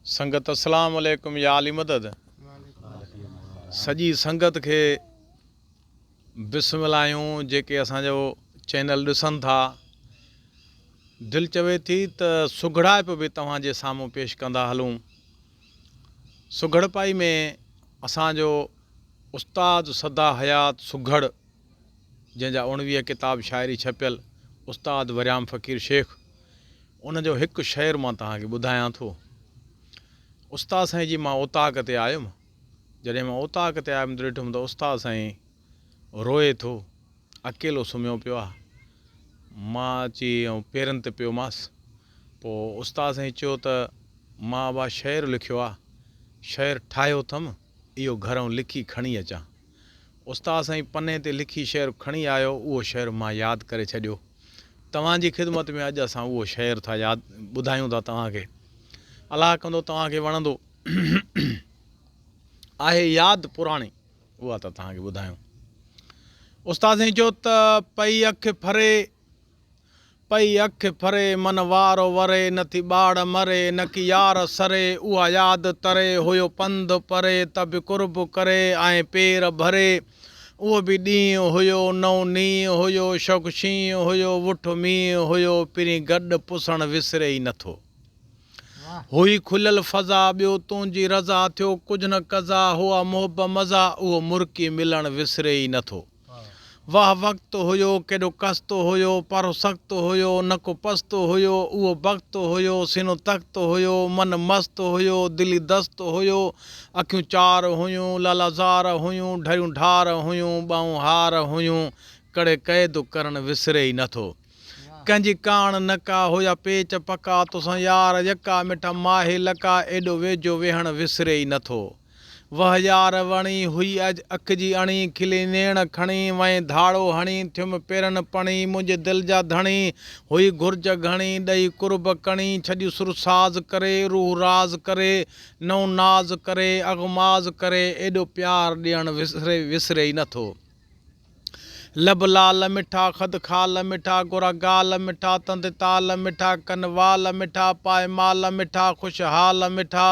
संगत अस्सलाम वालेकुम या अली मदद। सजी संगत के बिस्मिल्लाहियूं जेके असांजो चैनल ॾिसनि था। दिल चवे थी त सुघड़ाइप भी तव्हांजे साम्हूं पेश कंदा हलूं। सुघड़पाई में असांजो उस्ताद सदा हयात सुघड़ जंहिंजा 19 किताब शाइरी छपियल उस्ताद वरियाम फ़कीर शेख, उनजो हिकु शेर मां तव्हांखे ॿुधायां थो। उस्ताद साईं जी मां उताक ते आयुमि। जॾहिं मां उताक ते आयुमि त ॾिठुमि त उस्ताद साईं रोए थो, अकेलो सुम्हियो पियो आहे। मां अची ऐं पेरनि ते पियो मांसि। पोइ उस्ताद साईं चयो त मां बा शेर लिखियो आहे, शेर ठाहियो अथमि, इहो घरों लिखी खणी अचां। उस्ताद साईं पने ते लिखी शेर खणी आयो। उहो शेर मां यादि करे छॾियो। तव्हांजी ख़िदमत में अॼु असां उहो शेर था यादि ॿुधायूं था तव्हांखे। अलाह कंदो तव्हांखे वणंदो। आहे यादि पुराणी, उहा त तव्हांखे ॿुधायूं। उस्ताद साईं चयो त पई अखि फरे मन वारो वरे, न थी ॿाड़ मरे न की यार सरे, उहा यादि तरे हुयो पंधु परे त बि कुर्ब करे ऐं पेर भरे। उहो बि ॾींहुं हुयो नओं नींहुं हुयो, शौक़ शींहुं हुयो, वुठ मींहुं हुयो, पिरी गॾु पुसण विसरे ई नथो। हुई खुलियल फ़ज़ा ॿियो तुंहिंजी रज़ा, थियो कुझु न कज़ा, हुआ मोहब मज़ा, उहो मुर्की मिलण विसरे ई नथो। वाह वक़्तु हुयो केॾो कस्तु हुयो, पर सख़्तु हुयो न को पस्तु हुयो, उहो वक़्तु हुयो सीनो तख़्तु हुयो, मन मस्तु हुयो दिली दस्तु हुयो, अखियूं चार हुयूं लालाज़ार हुयूं, ढरियूं ढार हुयूं ॿाहूं हार हुयूं, कड़े क़ैद करण विसरे ई नथो। कंहिंजी कान नका हुया पेच पका, तोसां यार यका मिठा माहे लका, एॾो वेझो वेहण विसरे ई नथो। वह यार वणी हुई अॼु अखि जी अणी, खिली नेण खणी वहीं धाड़ो हणी, थियुमि पेरनि पणी मुंहिंजे दिलि जा धणी, हुई घुर्ज घणी ॾेई कुर्ब कणी, छॾियूं सुरसाज़ करे रूह राज़ करे, नओं नाज़ करे अगमाज़ करे, एॾो प्यार ॾियण विसरे ई नथो। लब लाल मिठा खद खाल मिठा, गोरा गाल मिठा, तंद ताल मिठा, कन वाल मिठा, पाए माल मिठा, खुशहाल मिठा,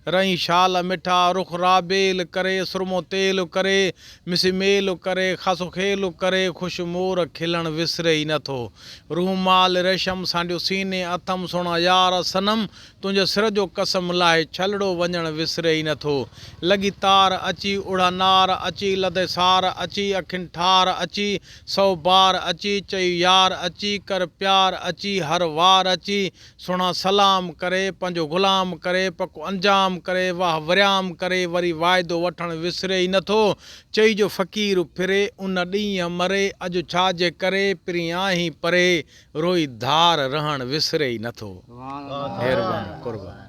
रही शाल मिठा, रुख राबेल करे सुरमो तेल करे, मिसी मेल करे खासो खेल करे, खुश मोर खिलण विसरे ई नथो। रूमाल रेशम सांडियो सीने अथम, सोना यार सनम तुंहिंजे सिर जो कसम लाहे छलड़ो वञण विसरे ई नथो। लॻी तार अची उड़ा नार अची, लदे सार अची अखियुनि ठार अची, 100 बार अची चई यार अची, कर प्यार अची हर वार अची, सुहिणा सलाम करे पंहिंजो ग़ुलाम करे, पको अंजाम करे वाह वरियाम करे, वरी वाइदो वठण विसरे ई नथो। चई जो फ़क़ीर फिरे उन ॾींहुं मरे, अॼु छाजे करे पिरी आहीं परे, रोई धार रहण विसरे ई नथो। महिरबानी कुर्बानी।